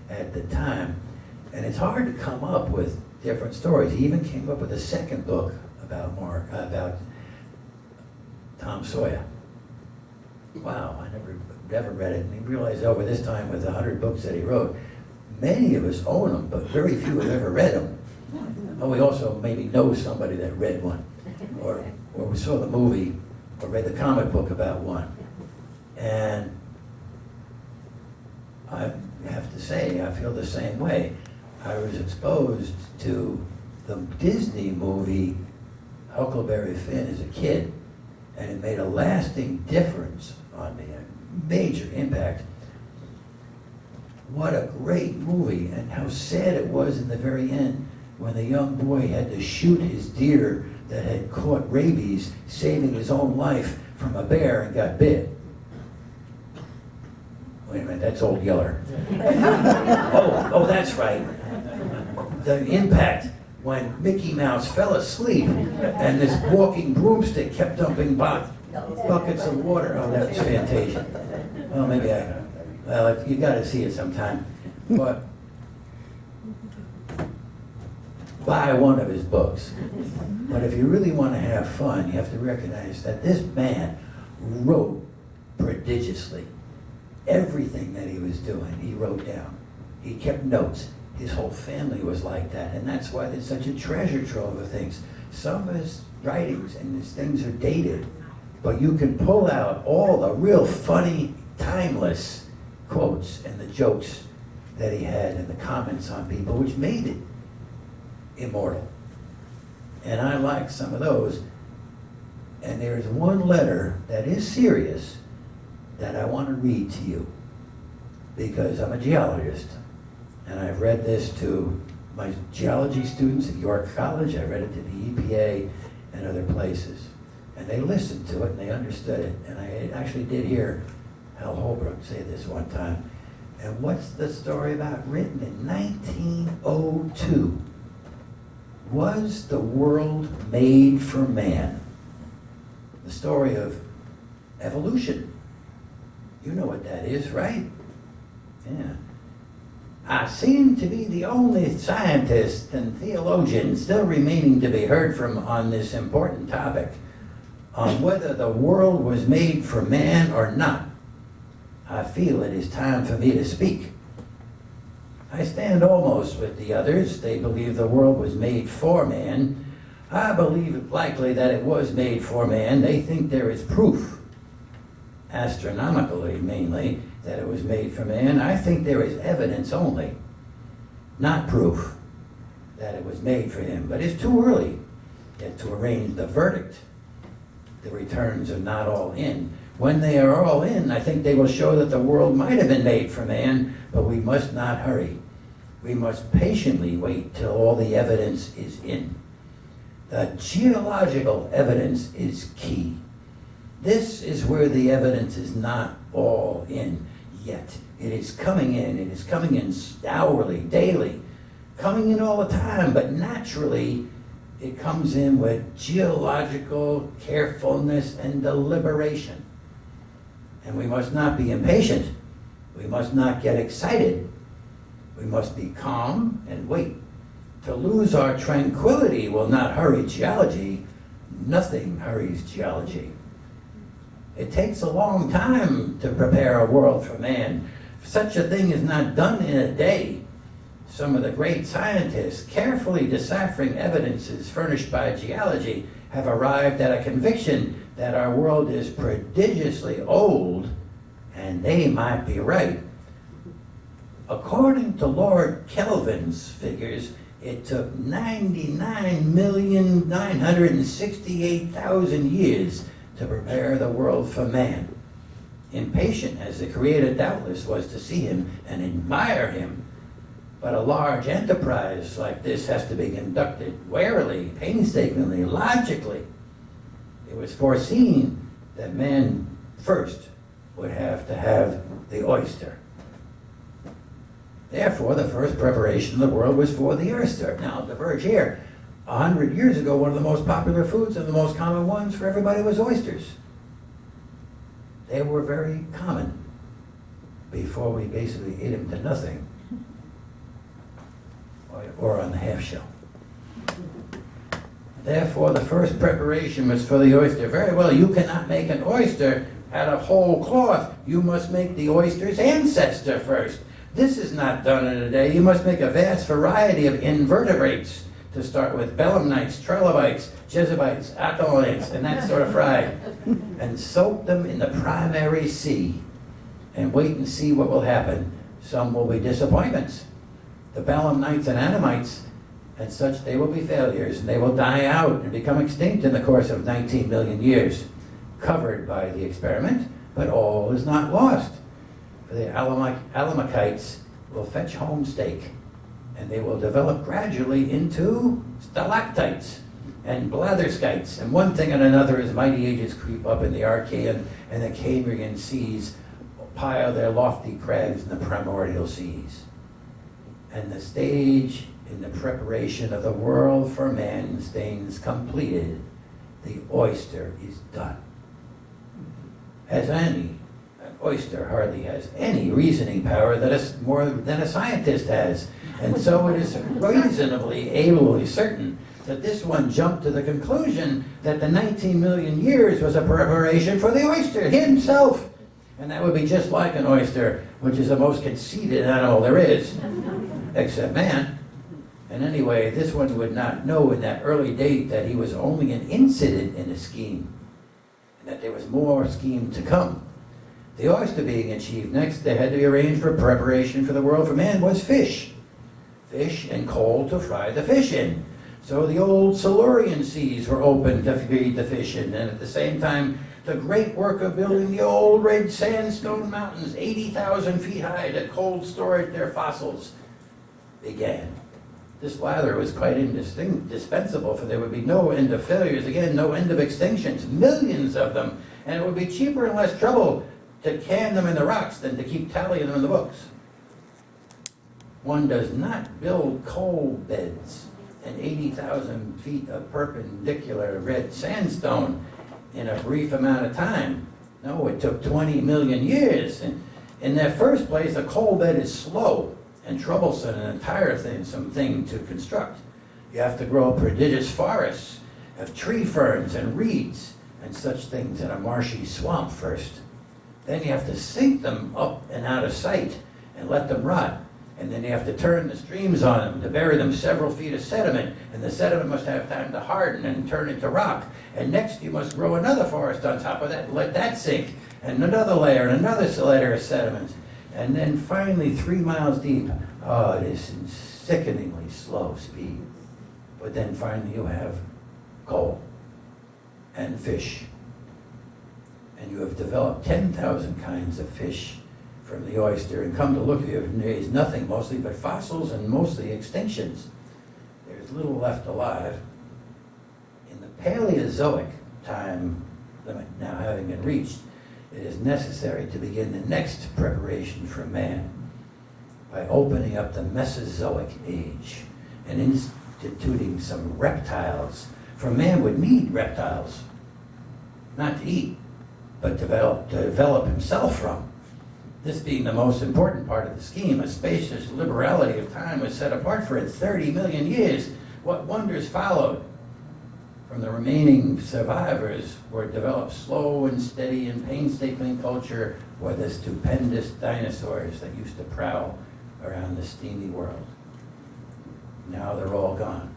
at the time. And it's hard to come up with different stories. He even came up with a second book about Tom Sawyer. Wow, I never read it. And he realized over this time with 100 books that he wrote, many of us own them, but very few have ever read them. And we also maybe know somebody that read one, or we saw the movie, or read the comic book about one. And I have to say, I feel the same way. I was exposed to the Disney movie Huckleberry Finn as a kid, and it made a lasting difference on me, a major impact. What a great movie, and how sad it was in the very end when the young boy had to shoot his deer that had caught rabies, saving his own life from a bear and got bit. Wait a minute, that's Old Yeller. Oh, that's right. The impact when Mickey Mouse fell asleep and this walking broomstick kept dumping buckets of water. Oh, that's Fantasia. Well, well, you got to see it sometime. But buy one of his books. But if you really want to have fun, you have to recognize that this man wrote prodigiously. Everything that he was doing, he wrote down. He kept notes. His whole family was like that, and that's why there's such a treasure trove of things. Some of his writings and his things are dated, but you can pull out all the real funny, timeless quotes and the jokes that he had and the comments on people, which made it immortal. And I like some of those. And there's one letter that is serious that I want to read to you, because I'm a geologist. And I've read this to my geology students at York College. I read it to the EPA and other places. And they listened to it and they understood it. And I actually did hear Hal Holbrook say this one time. And what's the story about? Written in 1902. Was the world made for man? The story of evolution. You know what that is, right? Yeah. I seem to be the only scientist and theologian still remaining to be heard from on this important topic, on whether the world was made for man or not. I feel it is time for me to speak. I stand almost with the others. They believe the world was made for man. I believe it likely that it was made for man. They think there is proof, astronomically mainly, that it was made for man. I think there is evidence only, not proof, that it was made for him. But it's too early yet to arrange the verdict. The returns are not all in. When they are all in, I think they will show that the world might have been made for man, but we must not hurry. We must patiently wait till all the evidence is in. The geological evidence is key. This is where the evidence is not all in yet. It is coming in. It is coming in hourly, daily, coming in all the time, but naturally it comes in with geological carefulness and deliberation. And we must not be impatient. We must not get excited. We must be calm and wait. To lose our tranquility will not hurry geology. Nothing hurries geology. It takes a long time to prepare a world for man. Such a thing is not done in a day. Some of the great scientists, carefully deciphering evidences furnished by geology, have arrived at a conviction that our world is prodigiously old, and they might be right. According to Lord Kelvin's figures, it took 99,968,000 years to prepare the world for man. Impatient as the Creator doubtless was to see him and admire him, but a large enterprise like this has to be conducted warily, painstakingly, logically. It was foreseen that man first would have to have the oyster. Therefore, the first preparation of the world was for the oyster. Now, the verge here, 100 years ago, one of the most popular foods and the most common ones for everybody was oysters. They were very common before we basically ate them to nothing. or on the half shell. Therefore, the first preparation was for the oyster. Very well, you cannot make an oyster out of whole cloth. You must make the oyster's ancestor first. This is not done in a day. You must make a vast variety of invertebrates to start with: belemnites, trilobites, jezabites, atollites, and that sort of fry. And soak them in the primary sea and wait and see what will happen. Some will be disappointments. The belemnites and anamites and such, they will be failures, and they will die out and become extinct in the course of 19 million years, covered by the experiment, but all is not lost. For the alamacites will fetch home steak, and they will develop gradually into stalactites and blatherskites, and one thing and another as mighty ages creep up in the Archean and the Cambrian seas, pile their lofty crags in the primordial seas. And the stage in the preparation of the world for man stands completed. The oyster is done. An oyster hardly has any reasoning power that is more than a scientist has. And so it is reasonably, ably certain that this one jumped to the conclusion that the 19 million years was a preparation for the oyster himself. And that would be just like an oyster, which is the most conceited animal there is, except man. And anyway, this one would not know in that early date that he was only an incident in a scheme, and that there was more scheme to come. The oyster being achieved next, they had to be arranged for preparation for the world for man was fish. Fish and coal to fry the fish in. So the old Silurian seas were open to feed the fish in, and at the same time, the great work of building the old red sandstone mountains, 80,000 feet high, to cold storage their fossils, began. This lather was quite indispensable, for there would be no end of failures, again, no end of extinctions, millions of them, and it would be cheaper and less trouble to can them in the rocks than to keep tallying them in the books. One does not build coal beds and 80,000 feet of perpendicular red sandstone in a brief amount of time. No, it took 20 million years. And in the first place, a coal bed is slow and troublesome and tiresome to construct. You have to grow prodigious forests of tree ferns and reeds and such things in a marshy swamp first. Then you have to sink them up and out of sight and let them rot. And then you have to turn the streams on them to bury them several feet of sediment, and the sediment must have time to harden and turn into rock. And next you must grow another forest on top of that and let that sink, and another layer, and another layer of sediment. And then finally, 3 miles deep, oh, it is in sickeningly slow speed. But then finally you have coal and fish. And you have developed 10,000 kinds of fish from the oyster, and come to look at it, there is nothing mostly but fossils and mostly extinctions. There's little left alive. In the Paleozoic time limit now having been reached, it is necessary to begin the next preparation for man by opening up the Mesozoic age and instituting some reptiles. For man would need reptiles, not to eat, but to develop himself from. This being the most important part of the scheme, a spacious liberality of time was set apart for it. 30 million years. What wonders followed? From the remaining survivors were developed slow and steady and painstaking culture were the stupendous dinosaurs that used to prowl around the steamy world. Now they're all gone.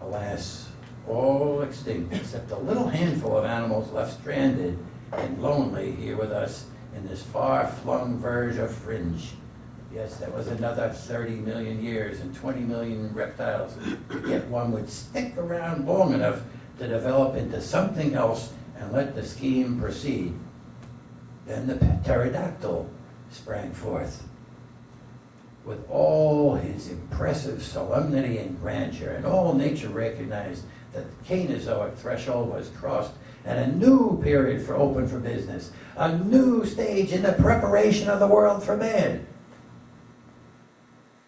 Alas, all extinct except a little handful of animals left stranded and lonely here with us in this far-flung verge of fringe. Yes, that was another 30 million years and 20 million reptiles. Yet one would stick around long enough to develop into something else and let the scheme proceed. Then the pterodactyl sprang forth. With all his impressive solemnity and grandeur, and all nature recognized that the Cainozoic threshold was crossed, and a new period open for business, a new stage in the preparation of the world for man.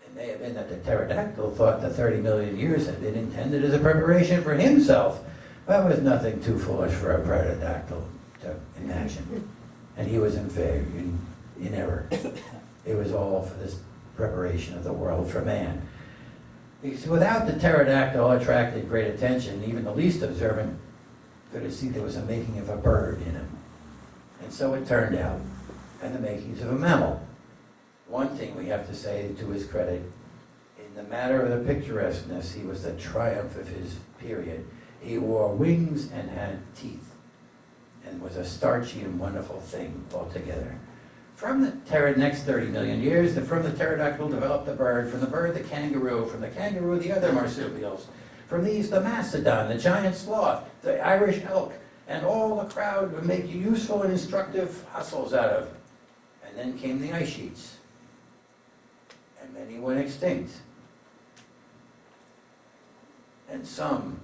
It may have been that the pterodactyl thought the 30 million years had been intended as a preparation for himself. That was nothing too foolish for a pterodactyl to imagine. And he was in failure, in error. It was all for this preparation of the world for man. Because without the pterodactyl attracted great attention, even the least observant could have seen there was a making of a bird in him. And so it turned out, and the makings of a mammal. One thing we have to say to his credit, in the matter of the picturesqueness, he was the triumph of his period. He wore wings and had teeth, and was a starchy and wonderful thing altogether. From the next 30 million years, from the pterodactyl developed the bird, from the bird the kangaroo, from the kangaroo the other marsupials, from these the mastodon, the giant sloth, the Irish elk, and all the crowd would make useful and instructive fossils out of. And then came the ice sheets, and many went extinct. And some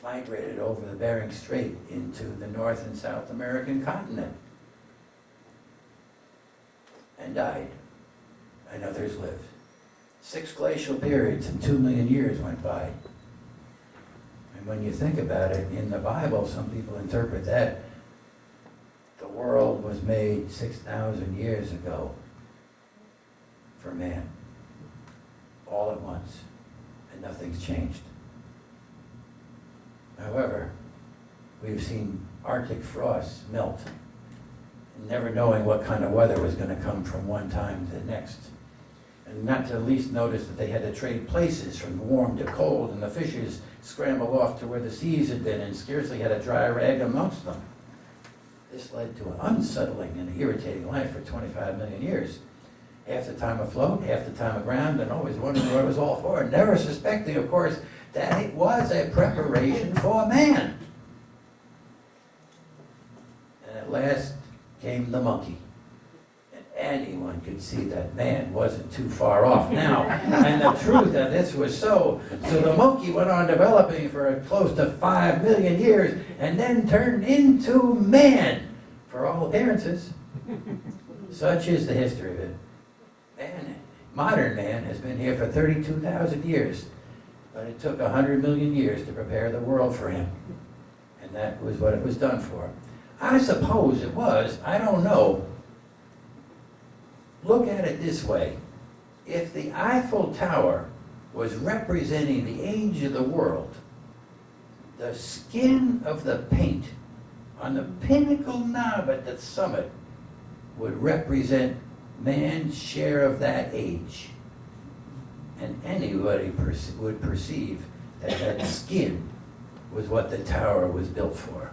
migrated over the Bering Strait into the North and South American continent and died, and others lived. 6 glacial periods and 2 million years went by. And when you think about it, in the Bible, some people interpret that the world was made 6,000 years ago for man, all at once, and nothing's changed. However, we've seen Arctic frosts melt, never knowing what kind of weather was going to come from one time to the next. And not to least notice that they had to trade places from warm to cold, and the fishes scrambled off to where the seas had been and scarcely had a dry rag amongst them. This led to an unsettling and irritating life for 25 million years. Half the time afloat, half the time aground, and always wondering what it was all for, and never suspecting, of course, that it was a preparation for man. And at last came the monkey. And anyone could see that man wasn't too far off now. And the truth that this was so the monkey went on developing for close to 5 million years and then turned into man, for all appearances. Such is the history of it. Man, modern man has been here for 32,000 years, but it took 100 million years to prepare the world for him. And that was what it was done for. I suppose it was, I don't know. Look at it this way. If the Eiffel Tower was representing the age of the world, the skin of the paint on the pinnacle knob at the summit would represent man's share of that age. And anybody would perceive that that skin was what the tower was built for.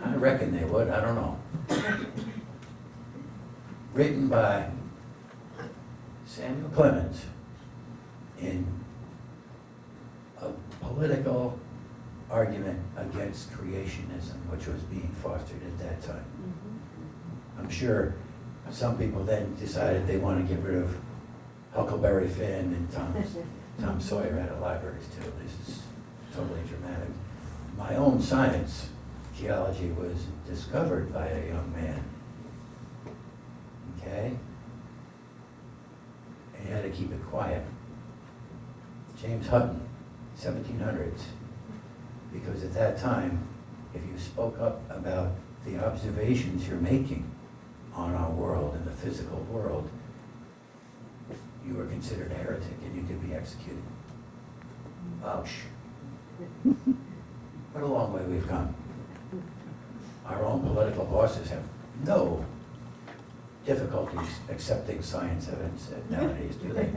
I reckon they would, I don't know. Written by Samuel Clemens in a political argument against creationism, which was being fostered at that time. I'm sure some people then decided they want to get rid of Huckleberry Finn and Tom Sawyer out of libraries too. This is totally dramatic. My own science, geology, was discovered by a young man. Okay? And he had to keep it quiet. James Hutton, 1700s. Because at that time, if you spoke up about the observations you're making on our world and the physical world, you were considered a heretic and you could be executed. Ouch. What a long way we've come. Our own political bosses have no difficulties accepting science evidence nowadays, do they?